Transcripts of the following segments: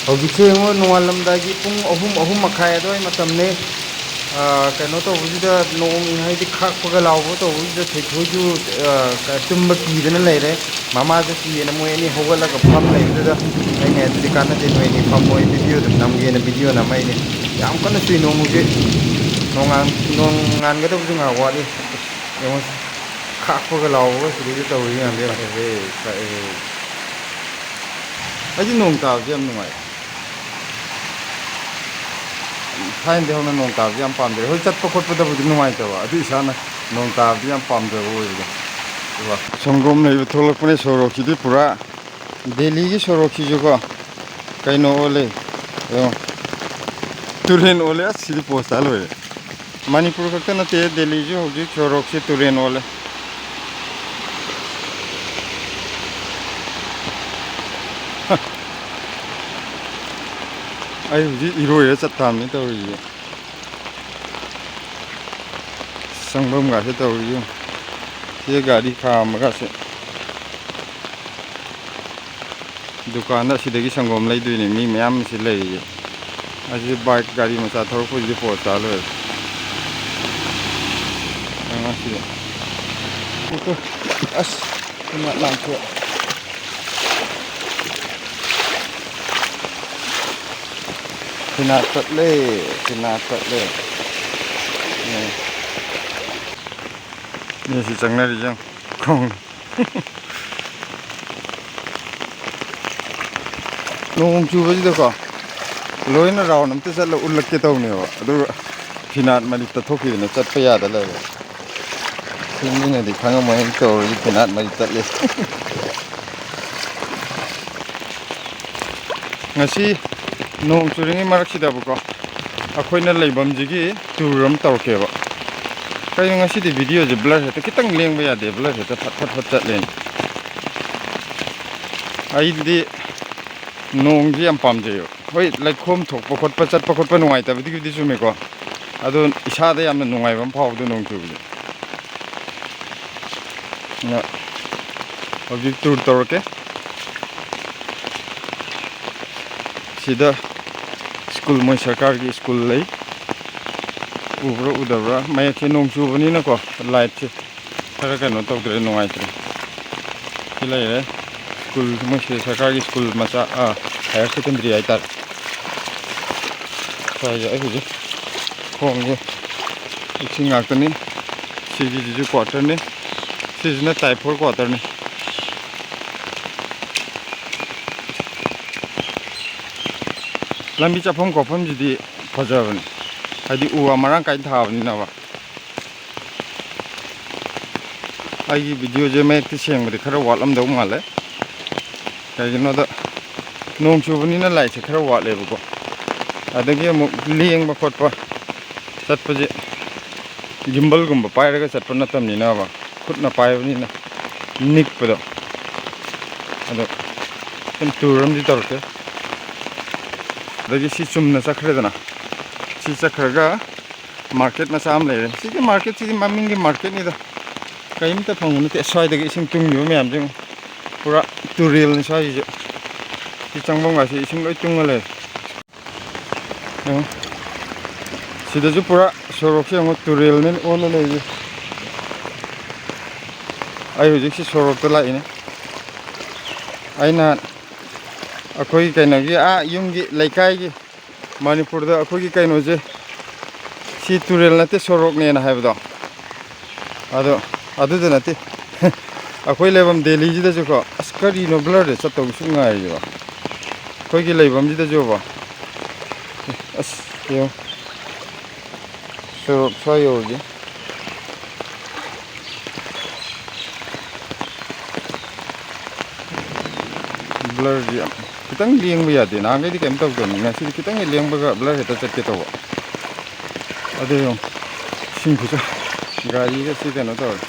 ꯍꯧꯖꯤꯛꯁꯦ ꯌꯦꯡꯉꯣ ꯅꯣꯡꯉꯥꯜꯂꯝꯗꯥꯏꯒꯤ ꯄꯨꯡ ꯑꯍꯨꯝ ꯃꯈꯥꯏ ꯑꯗꯨꯋꯥꯏ ꯃꯇꯝꯅꯦ ꯀꯩꯅꯣ ꯇꯧꯕꯁꯤꯗ ꯅꯣꯡ ꯍꯥꯏꯗꯤ ꯈꯥꯛꯄꯒ ꯂꯥꯎꯕ ꯇꯧꯕꯁꯤꯗ ꯊꯣꯏꯊꯣꯏꯁꯨ ꯇꯨꯝꯕ ꯀꯤꯗꯅ ꯂꯩꯔꯦ ꯃꯃꯥꯁꯨ ꯀꯤꯌꯦꯅ ꯃꯣꯏ ꯑꯅꯤ ꯍꯧꯒꯠꯂꯒ ꯐꯝ ꯂꯩꯕꯗꯨꯗ ꯑꯩꯅ ꯑꯗꯨꯗꯤ ꯀꯥꯟꯅꯗꯦ ꯅꯣꯏ ꯑꯅꯤ ꯐꯝꯃꯣ ꯑꯩ ꯚꯤꯗꯤꯑꯣ ꯅꯝꯒꯦꯅ ꯚꯤꯗꯤꯑꯣ ꯅꯝꯃꯛꯏꯅꯦ ꯌꯥꯝ ꯀꯟꯅ ꯆꯨꯏ ꯅꯣꯡ ꯍꯧꯖꯤꯛ ꯅꯣꯡ ꯉꯥꯟꯒꯗꯕꯁꯨ ꯉꯥꯏꯍꯥꯛ ꯋꯥꯠꯂꯤ ꯑꯁ ꯌꯦꯡꯉꯣ ꯈꯥꯛꯄꯒ ꯂꯥꯎꯕꯒ ꯁꯤꯗꯩꯗ ꯇꯧꯔꯤ ꯃꯌꯥꯝꯁꯦ ꯁꯛꯑꯦꯍꯦ ꯑꯩꯗꯤ ꯅꯣꯡ ꯇꯥꯕꯁꯦ ꯌꯥꯝ ꯅꯨꯡꯉꯥꯏ ꯊꯥꯏꯅꯗꯩ ꯍꯧꯅ ꯅꯣꯡ ꯇꯥꯕꯁꯦ ꯌꯥꯝ ꯄꯥꯝꯖꯩ ꯍꯣꯏ ꯆꯠꯄ ꯈꯣꯠꯄꯗꯕꯨꯗꯤ ꯅꯨꯡꯉꯥꯏꯇꯕ ꯑꯗꯨ ꯏꯁꯥꯅ ꯅꯣꯡ ꯇꯥꯕꯗꯤ ꯌꯥꯝ ꯄꯥꯝꯖꯕ ꯑꯣꯏꯕꯗꯣ ꯁꯪꯒꯣꯝ ꯂꯩꯕ ꯊꯣꯛꯂꯛꯄꯅꯦ ꯁꯣꯔꯣꯛꯁꯤꯗꯤ ꯄꯨꯔꯥ ꯗꯦꯜꯂꯤꯒꯤ ꯁꯣꯔꯣꯛꯁꯤꯁꯨꯀꯣ ꯀꯩꯅꯣ ꯑꯣꯜꯂꯦ ꯌꯦꯡꯉꯣ ꯇꯨꯔꯦꯟ ꯑꯣꯜꯂꯦ ꯑꯁ ꯁꯤꯗꯤ ꯄꯣꯁ ꯇꯥ ꯂꯣꯏꯔꯦ ꯃꯅꯤꯄꯨꯔ ꯈꯛꯇ ꯅꯠꯇꯦ ꯗꯦꯜꯂꯤꯁꯨ ꯍꯧꯖꯤꯛ ꯁꯣꯔꯣꯛꯁꯦ ꯇꯨꯔꯦꯟ ꯑꯣꯜꯂꯦ ꯑꯩ ꯍꯧꯖꯤꯛ ꯏꯔꯣꯏꯔ ꯆꯠꯇꯥꯝꯅꯤ ꯇꯧꯔꯤꯁꯦ ꯆꯪꯐꯝꯒꯥꯁꯦ ꯇꯧꯔꯤ ꯌꯦꯡꯉꯣ ꯁꯤꯗ ꯒꯥꯔꯤ ꯈꯥꯝꯃꯒꯁꯦ ꯗꯨꯀꯥꯟꯗ ꯑꯁꯤꯗꯒꯤ ꯁꯪꯒꯣꯝ ꯂꯩꯗꯣꯏꯅꯦ ꯃꯤ ꯃꯌꯥꯝ ꯑꯁꯤ ꯂꯩꯔꯤꯌꯦ ꯑꯁꯤ ꯕꯥꯏꯛ ꯒꯥꯔꯤ ꯃꯆꯥ ꯊꯧꯔꯛꯄꯁꯤꯗꯤ ꯄꯣꯁ ꯇꯥ ꯂꯣꯏꯔꯦ ꯁꯤꯗ ꯑꯁ ꯂꯥꯡꯊꯣꯛ ꯐꯤꯅꯥꯠ ꯆꯠꯂꯦ ꯐꯤꯅꯥꯠ ꯆꯠꯂꯦ ꯃꯤ ꯑꯁꯤ ꯆꯪꯅꯔꯤꯁꯦ ꯌꯦꯡꯉꯣ ꯈꯣꯡ ꯅꯣꯡ ꯆꯨꯕꯁꯤꯗꯀꯣ ꯂꯣꯏꯅ ꯔꯥꯎꯟ ꯑꯝꯇ ꯆꯠꯂ ꯎꯠꯂꯛꯀꯦ ꯇꯧꯅꯦꯕ ꯑꯗꯨꯒ ꯐꯤꯅꯥꯠ ꯃꯔꯤꯛꯇ ꯊꯣꯛꯈꯤꯗꯅ ꯆꯠꯄ ꯌꯥꯗ ꯂꯩꯔꯦ ꯁꯤ ꯃꯤꯅꯗꯤ ꯈꯪꯉꯝꯃꯣꯏ ꯑꯩꯅ ꯇꯧꯔꯤꯁꯤ ꯐꯤꯅꯥꯠ ꯃꯔꯤꯛ ꯆꯠꯂꯤ ꯉꯁꯤ ꯅꯣꯡ ꯆꯨꯔꯤꯉꯩ ꯃꯔꯛꯁꯤꯗꯕꯀꯣ ꯑꯩꯈꯣꯏꯅ ꯂꯩꯐꯝꯁꯤꯒꯤ ꯇꯨꯔ ꯑꯃ ꯇꯧꯔꯛꯀꯦꯕ ꯀꯩꯅꯣ ꯉꯁꯤꯗꯤ ꯚꯤꯗꯤꯑꯣꯁꯦ ꯕ꯭ꯂꯔ ꯍꯦꯛꯇ ꯈꯤꯇꯪ ꯂꯦꯡꯕ ꯌꯥꯗꯦ ꯕ꯭ꯂꯔ ꯍꯦꯛꯇ ꯐꯠ ꯐꯠ ꯆꯠꯂꯦꯅꯦ ꯑꯩꯗꯤ ꯅꯣꯡꯁꯤ ꯌꯥꯝ ꯄꯥꯝꯖꯩꯕ ꯍꯣꯏ ꯂꯩꯈꯣꯝ ꯊꯣꯛꯄ ꯈꯣꯠꯄ ꯆꯠꯄ ꯈꯣꯠꯄ ꯅꯨꯡꯉꯥꯏꯇꯕꯗꯨꯕꯨꯗꯤ ꯆꯨꯝꯃꯦꯀꯣ ꯑꯗꯣ ꯏꯁꯥꯗ ꯌꯥꯝꯅ ꯅꯨꯡꯉꯥꯏꯕ ꯑꯃ ꯐꯥꯎꯕꯗꯣ ꯅꯣꯡ ꯆꯨꯕꯁꯦ ꯍꯧꯖꯤꯛ ꯇꯨꯔ ꯇꯧꯔꯛꯀꯦ ꯁꯤꯗ ꯁ꯭ꯀꯨꯜ ꯃꯣꯏ ꯁꯔꯀꯥꯔꯒꯤ ꯁ꯭ꯀꯨꯜ ꯂꯩ ꯎꯕ꯭ꯔꯥ ꯎꯗꯕ꯭ꯔꯥ ꯃꯌꯦꯛꯁꯦ ꯅꯣꯡ ꯆꯨꯕꯅꯤꯅꯀꯣ ꯂꯥꯏꯠꯁꯦ ꯈꯔ ꯀꯩꯅꯣ ꯇꯧꯗ꯭ꯔꯦ ꯅꯨꯡꯉꯥꯏꯇ꯭ꯔꯦ ꯁꯤ ꯂꯩꯔꯦ ꯁ꯭ꯀꯨꯜ ꯃꯣꯏꯁꯦ ꯁꯔꯀꯥꯔꯒꯤ ꯁ꯭ꯀꯨꯜ ꯃꯆꯥ ꯍꯥꯌꯔ ꯁꯦꯀꯦꯟꯗꯔꯤ ꯍꯥꯏꯇꯥꯔꯦ ꯁ꯭ꯋꯥꯏꯁꯦ ꯑꯩ ꯍꯧꯖꯤꯛ ꯈꯣꯡꯁꯦ ꯏꯁꯤꯡ ꯉꯥꯛꯇꯅꯤ ꯁꯤꯒꯤꯁꯤꯁꯨ ꯀ꯭ꯋꯥꯇꯔꯅꯤ ꯁꯤꯁꯤꯅ ꯇꯥꯏꯞ 4 ꯀ꯭ꯋꯥꯇꯔꯅꯤ ꯂꯝꯕꯤ ꯆꯠꯐꯝ ꯈꯣꯠꯐꯝꯁꯤꯗꯤ ꯐꯖꯕꯅꯤ ꯍꯥꯏꯗꯤ ꯎ ꯋꯥ ꯃꯔꯥꯡ ꯀꯥꯏꯅ ꯊꯥꯕꯅꯤꯅꯕ ꯑꯩꯒꯤ ꯚꯤꯗꯤꯑꯣꯁꯦ ꯃꯌꯦꯛꯇꯤ ꯁꯦꯡꯕꯗꯤ ꯈꯔ ꯋꯥꯠꯂꯝꯗꯧ ꯃꯥꯜꯂꯦ ꯀꯩꯒꯤꯅꯣꯗ ꯅꯣꯡ ꯆꯨꯕꯅꯤꯅ ꯂꯥꯏꯠꯁꯦ ꯈꯔ ꯋꯥꯠꯂꯦꯕꯀꯣ ꯑꯗꯒꯤ ꯑꯃꯨꯛ ꯂꯦꯡꯕ ꯈꯣꯠꯄ ꯆꯠꯄꯁꯦ ꯒꯤꯝꯕꯜꯒꯨꯝꯕ ꯄꯥꯏꯔꯒ ꯆꯠꯄ ꯅꯠꯇꯕꯅꯤꯅꯕ ꯈꯨꯠꯅ ꯄꯥꯏꯕꯅꯤꯅ ꯅꯤꯛꯄꯗꯣ ꯑꯗꯣ ꯁꯨꯝ ꯇꯨꯔ ꯑꯃꯗꯤ ꯇꯧꯔꯛꯀꯦ ꯑꯗꯒꯤ ꯁꯤ ꯆꯨꯝꯅ ꯆꯠꯈ꯭ꯔꯦꯗꯅ ꯁꯤ ꯆꯠꯈ꯭ꯔꯒ ꯃꯥꯔꯀꯦꯠ ꯃꯆꯥ ꯑꯃ ꯂꯩꯔꯦ ꯁꯤꯒꯤ ꯃꯥꯔꯀꯦꯠꯁꯤꯗꯤ ꯃꯃꯤꯡꯒꯤ ꯃꯥꯔꯀꯦꯠꯅꯤꯗ ꯀꯔꯤꯝꯇ ꯐꯪꯕ ꯅꯠꯇꯦ ꯁ꯭ꯋꯥꯏꯗꯒꯤ ꯏꯁꯤꯡ ꯇꯨꯡꯉꯤꯕ ꯃꯌꯥꯝꯁꯦ ꯄꯨꯔꯥ ꯇꯨꯔꯦꯜꯅꯤ ꯁ꯭ꯋꯥꯏꯁꯦ ꯁꯤ ꯆꯪꯐꯝꯒꯥꯁꯤ ꯏꯁꯤꯡ ꯂꯣꯏ ꯇꯨꯡꯉ ꯂꯩꯔꯦ ꯁꯤꯗꯁꯨ ꯄꯨꯔꯥ ꯁꯣꯔꯣꯛꯁꯦ ꯑꯃꯨꯛ ꯇꯨꯔꯦꯜꯅꯤ ꯑꯣꯜꯂ ꯂꯩꯔꯤꯁꯦ ꯑꯩ ꯍꯧꯖꯤꯛꯁꯤ ꯁꯣꯔꯣꯛꯇ ꯂꯥꯛꯏꯅꯦ ꯑꯩꯅ ꯑꯩꯈꯣꯏ ꯀꯩꯅꯣꯒꯤ ꯌꯨꯝꯒꯤ ꯂꯩꯀꯥꯏꯒꯤ ꯃꯅꯤꯄꯨꯔꯗ ꯑꯩꯈꯣꯏꯒꯤ ꯀꯩꯅꯣꯁꯦ ꯁꯤ ꯇꯨꯔꯦꯜ ꯅꯠꯇꯦ ꯁꯣꯔꯣꯛꯅꯦꯅ ꯍꯥꯏꯕꯗꯣ ꯑꯗꯣ ꯑꯗꯨꯗ ꯅꯠꯇꯦ ꯑꯩꯈꯣꯏ ꯂꯩꯐꯝ ꯗꯦꯜꯂꯤꯁꯤꯗꯁꯨꯀꯣ ꯑꯁ ꯀꯔꯤꯅꯣ ꯕ꯭ꯂꯔꯗ ꯆꯠꯇꯧꯕꯁꯨ ꯉꯥꯏꯔꯤꯕ ꯑꯩꯈꯣꯏꯒꯤ ꯂꯩꯐꯝꯁꯤꯗꯁꯨꯕ ꯑꯁ ꯌꯦꯡꯉꯣ ꯁꯣꯔꯣꯛ ꯁ꯭ꯋꯥꯏ ꯌꯧꯔꯗꯤ ꯕ꯭ꯂꯔꯁꯤ ꯈꯤꯇꯪ ꯂꯦꯡꯕ ꯌꯥꯗꯦ ꯅꯍꯥꯟꯈꯩꯗꯤ ꯀꯩꯝ ꯇꯧꯗꯕꯅꯤ ꯉꯁꯤꯗꯤ ꯈꯤꯇꯪ ꯂꯦꯡꯕꯒ ꯕ꯭ꯂꯔ ꯍꯦꯛꯇ ꯆꯠꯀꯦ ꯇꯧꯕ ꯑꯗꯨ ꯌꯦꯡꯉꯣ ꯏꯁꯤꯡ ꯈꯨꯠꯆ ꯒꯥꯔꯤꯒ ꯁꯤ ꯀꯩꯅꯣ ꯇꯧꯔꯦ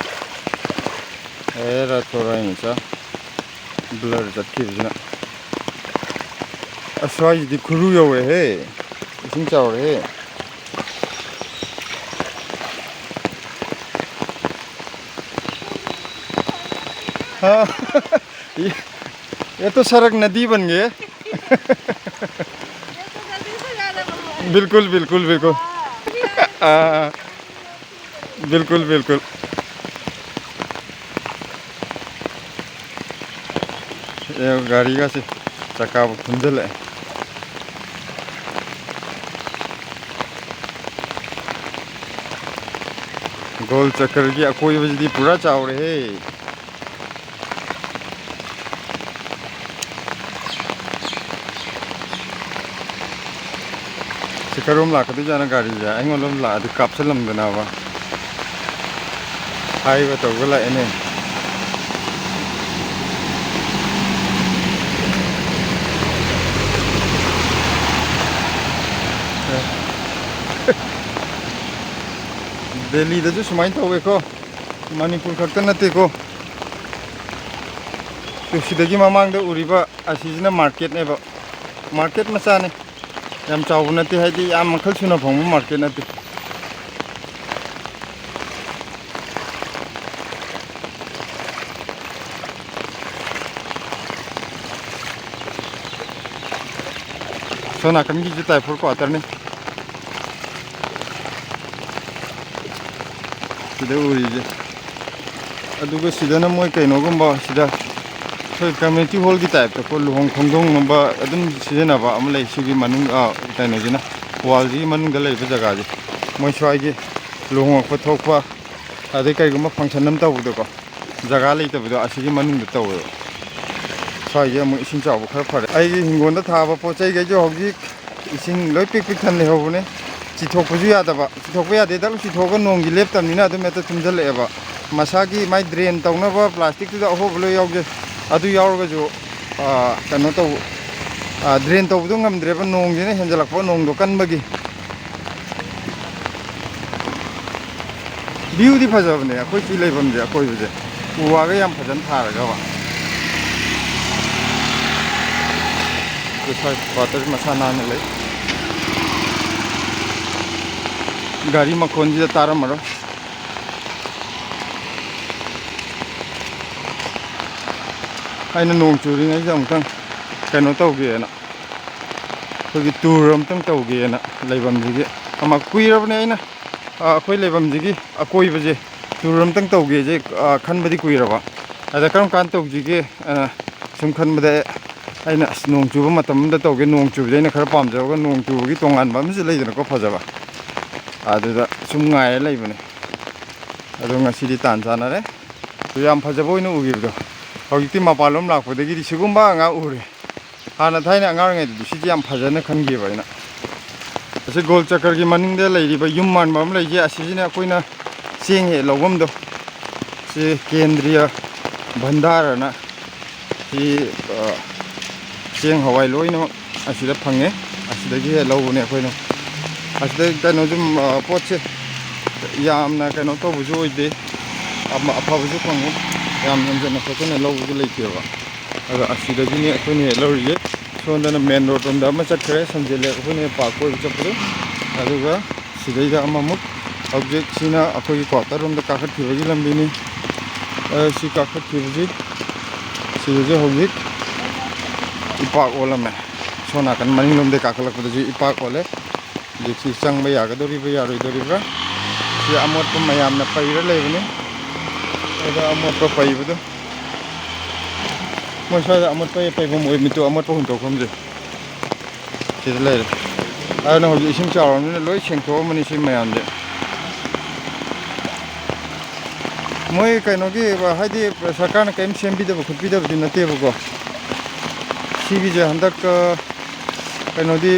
ꯍꯦꯔꯥ ꯊꯣꯔꯥꯏ ꯃꯆꯥ ꯕ꯭ꯂꯔ ꯆꯠꯈꯤꯕꯁꯤꯅ ꯑꯁ꯭ꯋꯥꯏꯁꯤꯗꯤ ꯈꯨꯔꯨ ꯌꯧꯋꯦꯍꯦ ꯏꯁꯤꯡ ꯆꯥꯎꯔꯦꯍꯦ हाँ ये तो सड़क नदी बन गई है बिल्कुल बिल्कुल बिल्कुल बिल्कुल बिल्कुल ये गाड़ी का से चक्का खुंजल है गोल चक्कर की कोई वजह पूरा चाव रहे करोम लाखदी जाना गाड़ी जा ऐंगोलम लाद कापसलम दनावा हाईवे तो गला एने दिल्ली दजु सुमाइन तौवे को मणिपुर खक्त नते को तो सिदगी ममांग द उरिबा असिजना मार्केट नेबा मार्केट मचा ने याम चाव नते हाइदि याम मखल सुना फंग मार्केट नते सोना कन की जिता फुल क्वार्टर ने सिदा उरिजे अदुगा सिदाना मोय कैनोगुम्बा सिदा सोय कम्युनिटी हॉल की टाइप तो लुहोंग खोंगदोंग नंबा अदुम सिजेनाबा अम लै सिगी मनुंग कैनोजिना वाल जी मनुंग द लैबा जगह जी मोय स्वाइगे लुहोंग पथोकपा अदे कैगुम्बा फंक्शन नम तबुदको जगह लैतबदो असिगी मनुंग द तवो स्वाइगे मो इसिंग चाव खर फरे आइगे हिंगोंदा थाबा पोचै गैजो हौजी इसिंग लोय पिक पिक थन लेहोबने चिथोकपजु यादबा चिथोकपा यादे दल चिथोक नोंगी लेप्तमनिना अदुम एता थुमजलेबा मसागी माइ ड्रेन तौनबा प्लास्टिक तुदा अहोबलो यावजे अदु यावरगजु कनो तौ ड्रेन तौबदु ngamdreba नोंगिने हेंजलकपा नोंदो कनबगी व्यू दी फजबने अखोय सी लेबमजे अखोयबजे उवागा याम फजन थारगाबा तो क्वार्टर मसा नाने ले गाड़ी मखोन जी तारमरो नोंग चूरीngay अमुतंग कनो तौगेना अखोगी टूर अमतंग तौगेना लेबमजिगी अमा कुइरबने आइना अखोय लेबमजिगी अकोइबजे टूर अमतंग तौगेजे खनबदी कुइरबा अदा करम कान तौजिगे सुम खनबदे अइना नोंग चूबा मतमदा तौगे नोंग चूबदे अइना खरा पामजबगा नोंग चूबगी तोंगानबा अमसे लेदनको फजबा अदुदा सुम गाय लेबने अदु ngasidi tan janare तो याम फजबो इनो उगिबदो हौजिति मपालोम लाखपदगी सिगुम्बा nga उरे हाना थाइना अंगारङै दुसिजि याम फजने खनगिबा इना असे गोल चक्कर की मनिंगदे लैरिबा युम मानबा अम लैजे असिजिने अखोइना चेंगे लौगमदो से केंद्रीय भंडारना सि चेंग हवाई लोइनो असिदा फंगे असिदगी लौबने अखोइना असिदा कनो जुम पोचे यामना कनो तौबुजु ओइदे अमा अफाबुजु फंगे याम नंजना फतने लौबुजु लैथेबा अगर असिदगिने अखोइने लौरिजे सोंदना मेन रोड रोमदा अमा चटखरे संजेले अखोइने पार्क कोइ चपदो अदुगा सिदैदा अमामुक ऑब्जेक्ट सिना अखोइ क्वार्टर रोमदा काखथिबगी लंबिनी सि काखथिबजी सिजे हौजिक इपाक ओलमे सोना कन मनिंग लोमदे काखलकपदजु इपाक ओले दिक्सि चंगबा यागदोरिबा यारोइदोरिबा सि अमोटपा मयामना पैरा लेबने अदा अमोटपा पैबदो मोसादा अमोटपा पैबम ओइ मितु अमोटपा हुंतोखमजे सिदा लेरे आना हौजि इसिं चावरमने लोइ सेंथोमनि सि मयामजे मोय कैनोगी हाइदि सरकारना कैम सेमबिदबा खुदबिदबदि नतेबको सिगिजे हंदक कैनोदी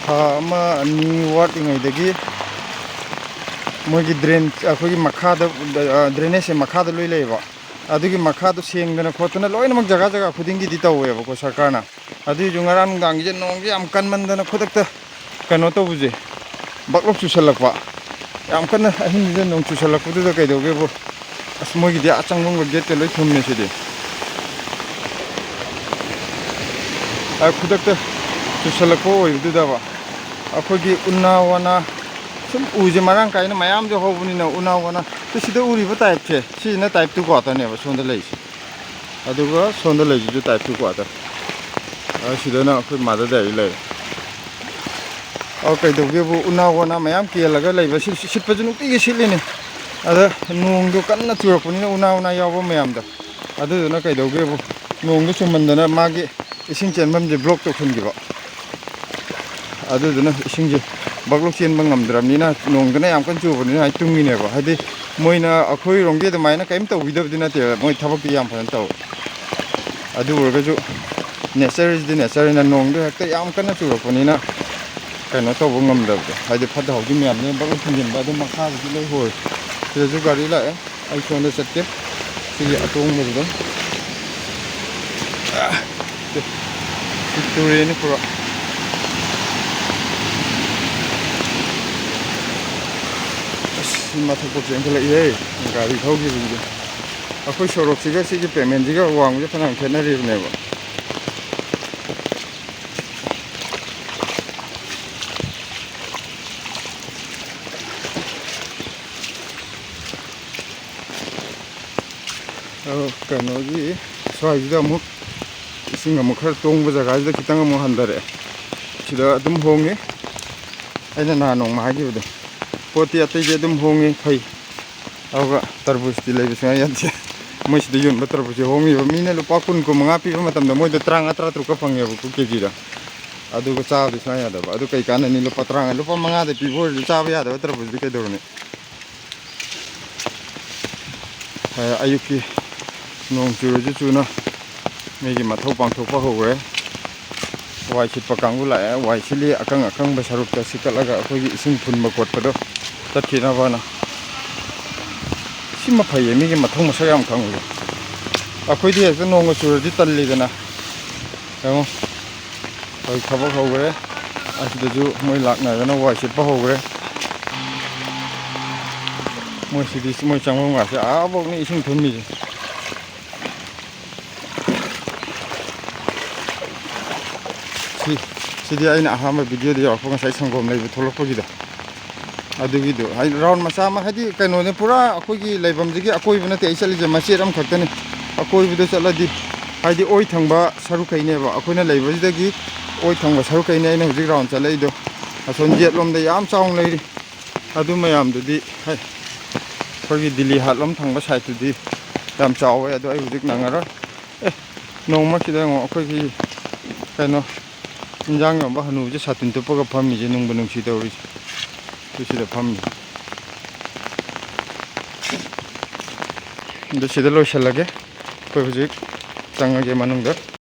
अमा अनि वाटिङैदगी मोगी ड्रेन अखोगी मखादा ड्रेनेज मखादा लोइ लेबा अदुगी मखादो सेंगदना खोतना लोइनमक जगह जगह खुदिंगी दि तौवेबको सरकारना अदु जुंगाराम गांगजे नोंगे याम कनमंदना खुदक्ता कनो तौबुजे बकलोक चुसलकपा याम कन्ना अहिंजे नोंग चुसलकपुदुदा कैदोगेबो अस मोगिदि अचंगंग गेट लोइ थुमने सिदि खुदक्ता चुसलकपो ओइबदुदाबा अखोगी उन्नावना सुम उजे मरांग काइना मयाम जो होबनिना उन्नावना तो सिदा उरिबा टाइप छे सिना टाइप 2 क्वार्टर नेबा सोंदा लैसि अदुगा सोंदा लैजु टाइप 2 क्वार्टर ꯑꯁꯤꯗꯅ ꯑꯩꯈꯣꯏ ꯃꯥꯗꯔ ꯗꯥꯏꯔꯤ ꯂꯩꯔꯦ ꯀꯩꯗꯧꯒꯦꯕꯨ ꯎꯅꯥ ꯋꯥꯅꯥ ꯃꯌꯥꯝ ꯀꯦꯜꯂꯒ ꯂꯩꯕ ꯁꯤꯠꯄꯁꯨ ꯅꯨꯡꯇꯤꯒꯤ ꯁꯤꯠꯂꯤꯅꯤ ꯑꯗ ꯅꯣꯡꯗꯣ ꯀꯟꯅ ꯆꯨꯔꯛꯄꯅꯤꯅ ꯎꯅꯥ ꯌꯥꯎꯕ ꯃꯌꯥꯝꯗꯣ ꯑꯗꯨꯗꯨꯅ ꯀꯩꯗꯧꯒꯦꯕꯨ ꯅꯣꯡꯗꯣ ꯆꯨꯃꯟꯗꯅ ꯃꯥꯒꯤ ꯏꯁꯤꯡ ꯆꯦꯟꯐꯝꯁꯦ ꯕ꯭ꯂꯣꯛ ꯇꯧꯁꯤꯟꯈꯤꯕ ꯑꯗꯨꯗꯨꯅ ꯏꯁꯤꯡꯁꯦ ꯕꯛꯂꯣꯛ ꯆꯦꯟꯕ ꯉꯝꯗ꯭ꯔꯕꯅꯤꯅ ꯅꯣꯡꯗꯨꯅ ꯌꯥꯝ ꯀꯟꯅ ꯆꯨꯕꯅꯤꯅ ꯍꯥꯏ ꯇꯨꯡꯉꯤꯅꯦꯕ ꯍꯥꯏꯗꯤ ꯃꯣꯏꯅ ꯑꯩꯈꯣꯏꯔꯣꯝꯒꯤ ꯑꯗꯨꯃꯥꯏꯅ ꯀꯔꯤꯝ ꯇꯧꯕꯤꯗꯕꯗꯤ ꯅꯠꯇꯦꯕ ꯃꯣꯏ ꯊꯕꯛꯇꯤ ꯌꯥꯝ ꯐꯖꯅ ꯇꯧꯋꯦ ꯑꯗꯨ ꯑꯣꯏꯔꯒꯁꯨ ꯅꯦꯆꯔꯁꯤꯗꯤ ꯅꯦꯆꯔꯅ ꯅꯣꯡꯗꯣ ꯍꯦꯛꯇ ꯌꯥꯝ ꯀꯟꯅ ꯆꯨꯔꯛꯄꯅꯤꯅ ꯀꯩꯅꯣ ꯇꯧꯕ ꯉꯝꯗꯕꯗꯣ ꯍꯥꯏꯗꯤ ꯐꯠꯇ ꯍꯥꯎꯊꯤ ꯃꯌꯥꯝꯅꯦ ꯕꯛꯂꯣꯛ ꯊꯤꯡꯖꯤꯟꯕ ꯑꯗꯨꯝ ꯃꯈꯥꯗꯗꯤ ꯂꯣꯏ ꯍꯣꯏ ꯁꯤꯗꯁꯨ ꯒꯥꯔꯤ ꯂꯥꯛꯑꯦ ꯑꯩ ꯁꯣꯝꯗ ꯆꯠꯀꯦ ꯁꯤꯒꯤ ꯑꯇꯣꯡꯕꯗꯨꯗ ꯁꯤ ꯇꯨꯔꯦꯟꯅꯤ ꯄꯨꯔꯥ ꯁꯤ ꯃꯊꯛꯇ ꯆꯦꯟꯈꯠꯂꯛꯏꯍꯦ ꯒꯥꯔꯤ ꯊꯧꯈꯤꯕꯁꯤꯗꯤ ꯑꯩꯈꯣꯏ ꯁꯣꯔꯣꯛꯁꯤꯒ ꯁꯤꯒꯤ ꯄꯦꯃꯦꯟꯁꯤꯒ ꯋꯥꯡꯕꯁꯦ ꯐꯅꯌꯥꯝ ꯈꯦꯠꯅꯔꯤꯕꯅꯦꯕ ꯀꯩꯅꯣꯒꯤ ꯁ꯭ꯋꯥꯏꯁꯤꯗ ꯑꯃꯨꯛ ꯏꯁꯤꯡ ꯑꯃꯨꯛ ꯈꯔ ꯇꯣꯡꯕ ꯖꯒꯥꯁꯤꯗ ꯈꯤꯇꯪ ꯑꯃꯨꯛ ꯍꯟꯊꯔꯛꯑꯦ ꯁꯤꯗ ꯑꯗꯨꯝ ꯍꯣꯡꯉꯤ ꯑꯩꯅ ꯅꯍꯥꯟ ꯅꯣꯡꯃ ꯍꯥꯏꯈꯤꯕꯗꯣ ꯄꯣꯠꯇꯤ ꯑꯇꯩꯗꯤ ꯑꯗꯨꯝ ꯍꯣꯡꯉꯤ ꯐꯩ ꯑꯗꯨꯒ ꯇꯔꯕꯨꯖꯇꯤ ꯂꯩꯕ ꯁꯨꯡꯌꯥ ꯌꯥꯗꯦ ꯃꯣꯏ ꯁꯤꯗ ꯌꯣꯟꯕ ꯇꯔꯕꯨꯖꯁꯦ ꯍꯣꯡꯉꯤꯕ ꯃꯤꯅ ꯂꯨꯄꯥ 10-15 ꯄꯤꯕ ꯃꯇꯝꯗ ꯃꯣꯏꯗ 35-36ꯀ ꯐꯪꯉꯦꯕꯀꯣ ꯀꯦꯖꯤꯗ ꯑꯗꯨꯒ ꯆꯥꯕꯗꯤ ꯁꯨꯡꯌꯥ ꯌꯥꯗꯕ ꯑꯗꯨ ꯀꯩ ꯀꯥꯟꯅꯅꯤ ꯂꯨꯄꯥ 30 ꯂꯨꯄꯥ 5ꯗ ꯄꯤꯕ ꯑꯣꯏꯔꯁꯨ ꯆꯥꯕ ꯌꯥꯗꯕ ꯇꯔꯕꯨꯖꯗꯤ ꯀꯩꯗꯧꯔꯨꯅꯤ ꯑꯌꯨꯛꯀꯤ ꯅꯣꯡ ꯆꯨꯔꯁꯨ ꯆꯨꯅ ꯃꯤꯒꯤ ꯃꯊꯧ ꯄꯥꯡꯊꯣꯛꯄ ꯍꯧꯔꯦ ꯋꯥꯏ ꯁꯤꯠꯄ ꯀꯥꯡꯕꯨ ꯂꯥꯛꯑꯦ ꯋꯥꯏ ꯁꯤꯠꯂꯤ ꯑꯀꯪꯕ ꯁꯔꯨꯛꯇ ꯁꯤꯠꯀꯠꯂꯒ ꯑꯩꯈꯣꯏꯒꯤ ꯏꯁꯤꯡ ꯐꯨꯟꯕ ꯈꯣꯠꯄꯗꯣ ꯆꯠꯈꯤꯅꯕꯅ ꯁꯤꯃ ꯐꯩꯌꯦ ꯃꯤꯒꯤ ꯃꯊꯧ ꯃꯁꯛ ꯌꯥꯝ ꯈꯪꯕꯗꯣ ꯑꯩꯈꯣꯏꯗꯤ ꯍꯦꯛꯇ ꯅꯣꯡꯒ ꯆꯨꯔꯗꯤ ꯇꯜꯂꯤꯗꯅ ꯌꯦꯡꯉꯣ ꯍꯧꯖꯤꯛ ꯊꯕꯛ ꯍꯧꯈ꯭ꯔꯦ ꯑꯁꯤꯗꯁꯨ ꯃꯣꯏ ꯂꯥꯛꯅꯗꯅ ꯋꯥꯏ ꯁꯤꯠꯄ ꯍꯧꯈ꯭ꯔꯦ ꯃꯣꯏꯁꯤꯗꯤ ꯃꯣꯏ ꯆꯪꯐꯝꯒꯥꯁꯦ ꯑꯥꯐꯥꯎꯅꯤ ꯏꯁꯤꯡ ꯊꯨꯝꯃꯤꯁꯦ ꯁꯤꯗꯤ ꯑꯩꯅ ꯑꯍꯥꯟꯕ ꯚꯤꯗꯤꯑꯣꯗ ꯌꯥꯎꯔꯛꯄ ꯉꯁꯥꯏ ꯁꯪꯒꯣꯝ ꯂꯩꯕ ꯊꯣꯛꯂꯛꯄꯒꯤꯗꯣ ꯑꯗꯨꯒꯤꯗꯣ ꯍꯥꯏꯗꯤ ꯔꯥꯎꯟ ꯃꯆꯥ ꯑꯃ ꯍꯥꯏꯗꯤ ꯀꯩꯅꯣꯅꯦ ꯄꯨꯔꯥ ꯑꯩꯈꯣꯏꯒꯤ ꯂꯩꯐꯝꯁꯤꯒꯤ ꯑꯀꯣꯏꯕ ꯅꯠꯇꯦ ꯑꯩ ꯆꯠꯂꯤꯁꯦ ꯃꯆꯦꯠ ꯑꯃꯈꯛꯇꯅꯤ ꯑꯀꯣꯏꯕꯗ ꯆꯠꯂꯗꯤ ꯍꯥꯏꯗꯤ ꯑꯣꯏ ꯊꯪꯕ ꯁꯔꯨꯛꯈꯩꯅꯦꯕ ꯑꯩꯈꯣꯏꯅ ꯂꯩꯕꯁꯤꯗꯒꯤ ꯑꯣꯏ ꯊꯪꯕ ꯁꯔꯨꯛꯈꯩꯅꯦ ꯑꯩꯅ ꯍꯧꯖꯤꯛ ꯔꯥꯎꯟ ꯆꯠꯂꯛꯏꯗꯣ ꯑꯁꯣꯝ ꯌꯦꯠꯂꯣꯝꯗ ꯌꯥꯝ ꯆꯥꯎꯅ ꯂꯩꯔꯤ ꯑꯗꯨ ꯃꯌꯥꯝꯗꯨꯗꯤ ꯑꯩꯈꯣꯏꯒꯤ ꯗꯤꯜꯂꯤ ꯍꯥꯠꯂꯣꯝ ꯊꯪꯕ ꯁꯥꯏꯠꯇꯨꯗꯤ ꯌꯥꯝ ꯆꯥꯎꯋꯦ ꯑꯗꯣ ꯑꯩ ꯍꯧꯖꯤꯛ ꯅꯪꯉꯔꯣꯏ ꯅꯣꯡꯃꯁꯤꯗ ꯑꯃꯨꯛ ꯑꯩꯈꯣꯏꯒꯤ ꯀꯩꯅꯣ ꯏꯟꯖꯥꯡ ꯌꯣꯟꯕ ꯍꯅꯨꯕꯁꯦ ꯁꯥꯇꯤꯟ ꯇꯨꯞꯄꯒ ꯐꯝꯃꯤꯁꯦ ꯅꯨꯡꯕꯨ ꯅꯨꯡꯁꯤ ꯇꯧꯔꯤꯁꯦ ꯁꯤꯗ ꯐꯝꯃꯤ ꯑꯗꯣ ꯁꯤꯗ ꯂꯣꯏꯁꯤꯜꯂꯒꯦ ꯑꯩꯈꯣꯏ ꯍꯧꯖꯤꯛ ꯆꯪꯉꯒꯦ ꯃꯅꯨꯡꯗ